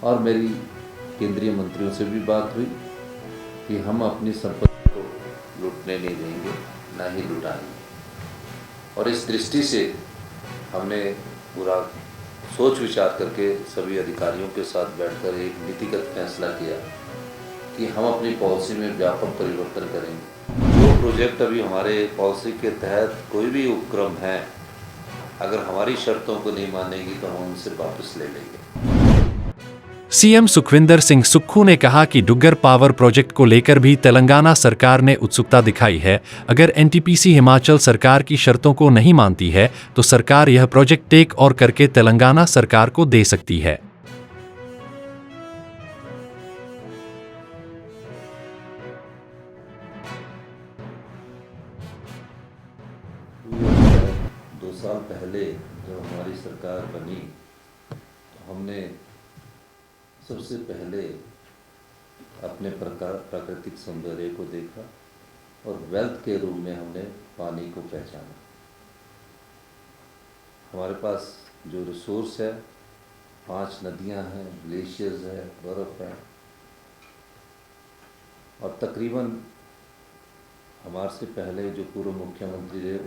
और मेरी केंद्रीय मंत्रियों से भी बात हुई कि हम अपनी संपत्ति को लूटने नहीं देंगे, ना ही लुटाएंगे। और इस दृष्टि से हमने पूरा सोच विचार करके सभी अधिकारियों के साथ बैठकर एक नीतिगत फैसला किया कि हम अपनी पॉलिसी में व्यापक परिवर्तन करेंगे। जो प्रोजेक्ट अभी हमारे पॉलिसी के तहत कोई भी उपक्रम है, अगर हमारी शर्तों को नहीं मानेगी तो हम उनसे वापस ले लेंगे। सीएम सुखविंदर सिंह सुक्खू ने कहा कि डुग्गर पावर प्रोजेक्ट को लेकर भी तेलंगाना सरकार ने उत्सुकता दिखाई है। अगर एनटीपीसी हिमाचल सरकार की शर्तों को नहीं मानती है तो सरकार यह प्रोजेक्ट टेक ओवर करके तेलंगाना सरकार को दे सकती है। दो साल पहले जब हमारी सरकार बनी तो हमने सबसे पहले अपने प्राकृतिक सौंदर्य को देखा और वेल्थ के रूप में हमने पानी को पहचाना। हमारे पास जो रिसोर्स है, 5 नदियां हैं, ग्लेशियर्स है, बर्फ़ है, और तकरीबन हमारे से पहले जो पूर्व मुख्यमंत्री रहे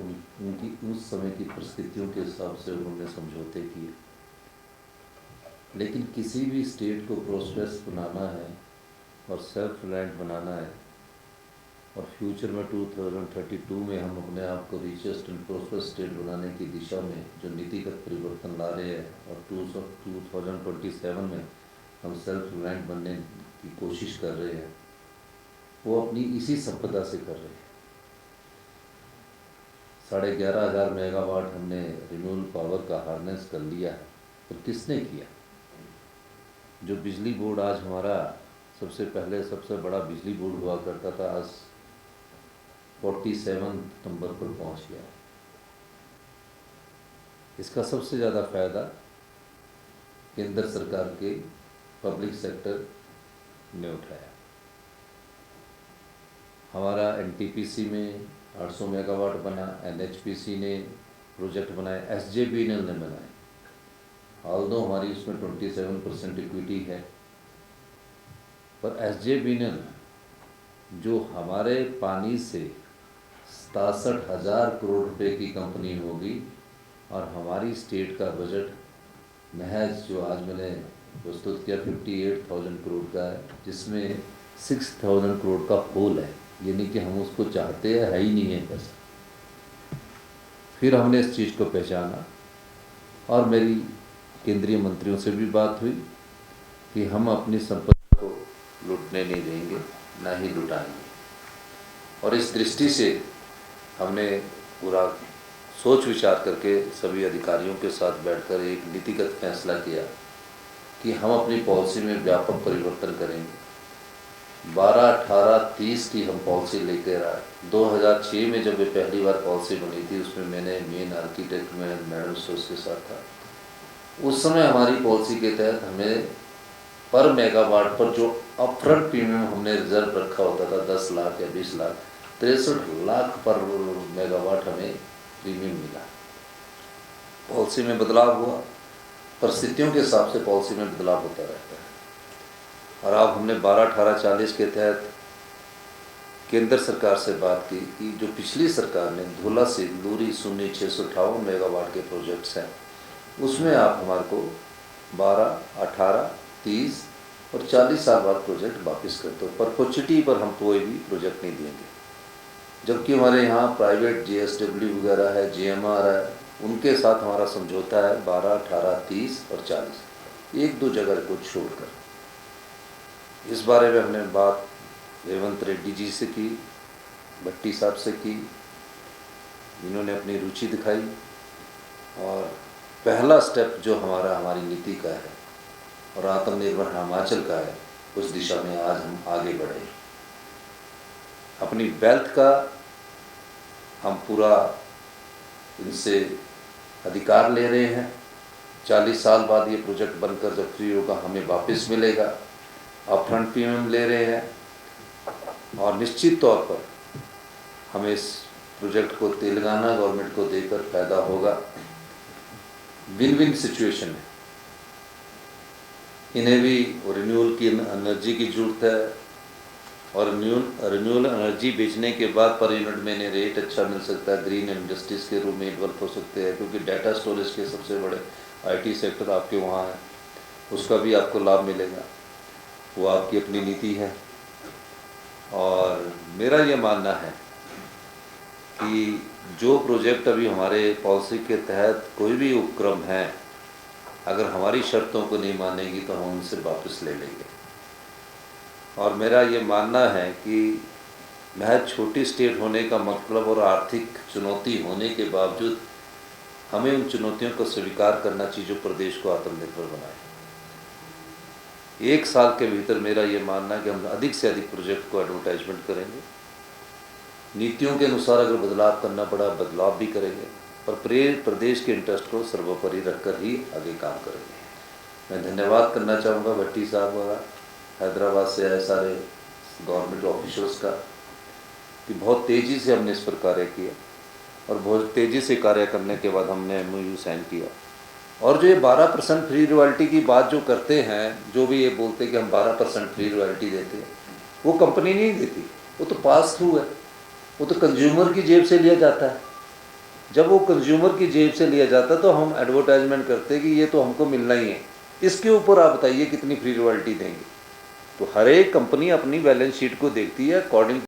उनकी उस समय की परिस्थितियों के हिसाब से उन्होंने समझौते किए। लेकिन किसी भी स्टेट को प्रोस्पेरस बनाना है और सेल्फ रिलायंट बनाना है और फ्यूचर में 2032 में हम अपने आप को रिचेस्ट एंड प्रोस्पेरस स्टेट बनाने की दिशा में जो नीतिगत परिवर्तन ला रहे हैं और 2027 में हम सेल्फ रिलायंट बनने की कोशिश कर रहे हैं, वो अपनी इसी संपदा से कर रहे हैं। 11,500 मेगावाट हमने रिन्यूएबल पावर का हार्नेस कर लिया है। तो किसने किया? जो बिजली बोर्ड आज हमारा सबसे बड़ा बिजली बोर्ड हुआ करता था, आज 47 नंबर पर पहुंच गया। इसका सबसे ज़्यादा फायदा केंद्र सरकार के पब्लिक सेक्टर ने उठाया। हमारा एनटीपीसी में 800 मेगावाट बना, एनएचपीसी ने प्रोजेक्ट बनाए, एसजेवीएनएल ने बनाए। ऑल्दो हमारी उसमें 27% इक्विटी है, पर एसजेवीएनएल जो हमारे पानी से 67,000 करोड़ रुपए की कंपनी होगी और हमारी स्टेट का बजट महज जो आज मैंने प्रस्तुत किया 58,000 करोड़ का है, जिसमें 6,000 करोड़ का होल है, यानी कि हम उसको चाहते हैं, है ही नहीं है पैसा। फिर हमने इस चीज़ को पहचाना और मेरी केंद्रीय मंत्रियों से भी बात हुई कि हम अपनी संपत्ति को लूटने नहीं देंगे, ना ही लुटाएंगे। और इस दृष्टि से हमने पूरा सोच विचार करके सभी अधिकारियों के साथ बैठकर एक नीतिगत फैसला किया कि हम अपनी पॉलिसी में व्यापक परिवर्तन करेंगे। 12, 18, 30 की हम पॉलिसी लेकर आए। 2006 में जब ये पहली बार पॉलिसी बनी थी, उसमें मैंने मेन आर्किटेक्ट में मैडम सोस के साथ था। उस समय हमारी पॉलिसी के तहत हमें पर मेगावाट पर जो अपफ्रंट प्रीमियम हमने रिजर्व रखा होता था 10 लाख या 20 लाख, 63 लाख पर मेगावाट हमें प्रीमियम मिला। पॉलिसी में बदलाव हुआ, परिस्थितियों के हिसाब से पॉलिसी में बदलाव होता रहता है। और अब हमने 12, 18, 40 के तहत केंद्र सरकार से बात की कि जो पिछली सरकार ने धोला से लूरी सुन्नी 658 मेगावाट के प्रोजेक्ट्स हैं, उसमें आप हमारे को 12, 18, 30 और 40 साल बाद प्रोजेक्ट वापस कर दो। परपेचुइटी पर हम कोई भी प्रोजेक्ट नहीं देंगे। जबकि हमारे यहाँ प्राइवेट जेएसडब्ल्यू वगैरह है, जेएमआर है, उनके साथ हमारा समझौता है 12, 18, 30 और 40, 1-2 जगह को छोड़कर। इस बारे में हमने बात रेवंत रेड्डी जी से की, भट्टी साहब से की, इन्होंने अपनी रुचि दिखाई और पहला स्टेप जो हमारी नीति का है और आत्मनिर्भर हिमाचल का है, उस दिशा में आज हम आगे बढ़े। अपनी वेल्थ का हम पूरा इनसे अधिकार ले रहे हैं। 40 साल बाद ये प्रोजेक्ट बनकर जब फ्री होगा हमें वापस मिलेगा। अपफ्रंट प्रीमियम ले रहे हैं और निश्चित तौर पर हमें इस प्रोजेक्ट को तेलंगाना गवर्नमेंट को देकर फायदा होगा। विन विन सिचुएशन है। इन्हें भी रिन्यूअल की एनर्जी की ज़रूरत है, और रिन्यूअल एनर्जी बेचने के बाद पर यूनिट में इन्हें रेट अच्छा मिल सकता है, ग्रीन इंडस्ट्रीज़ के रूप में इन्वॉल्व हो सकते हैं, क्योंकि डाटा स्टोरेज के सबसे बड़े आईटी सेक्टर आपके वहाँ है, उसका भी आपको लाभ मिलेगा। वो आपकी अपनी नीति है। और मेरा ये मानना है कि जो प्रोजेक्ट अभी हमारे पॉलिसी के तहत कोई भी उपक्रम है, अगर हमारी शर्तों को नहीं मानेगी तो हम उनसे वापस ले लेंगे। और मेरा ये मानना है कि महज छोटी स्टेट होने का मतलब और आर्थिक चुनौती होने के बावजूद हमें उन चुनौतियों को स्वीकार करना चाहिए जो प्रदेश को आत्मनिर्भर बनाए। 1 साल के भीतर मेरा ये मानना है कि हम अधिक से अधिक प्रोजेक्ट को एडवर्टाइजमेंट करेंगे, नीतियों के अनुसार अगर बदलाव करना पड़ा बदलाव भी करेंगे, पर प्रदेश के इंटरेस्ट को सर्वोपरि रखकर ही आगे काम करेंगे। मैं धन्यवाद करना चाहूँगा भट्टी साहब और हैदराबाद से आए सारे गवर्नमेंट ऑफिसर्स का, कि बहुत तेज़ी से हमने इस पर कार्य किया, और बहुत तेज़ी से कार्य करने के बाद हमने MOU साइन किया। और जो ये 12% फ्री रॉयल्टी की बात जो करते हैं, जो भी ये बोलते हैं कि हम 12% फ्री रॉयल्टी देते हैं, वो कंपनी नहीं देती, वो तो पास थ्रू है, वो तो कंज्यूमर की जेब से लिया जाता है। जब वो कंज्यूमर की जेब से लिया जाता है तो हम एडवर्टाइजमेंट करते हैं कि ये तो हमको मिलना ही है, इसके ऊपर आप बताइए कितनी फ्री रॉयल्टी देंगे। तो हर एक कंपनी अपनी बैलेंस शीट को देखती है अकॉर्डिंग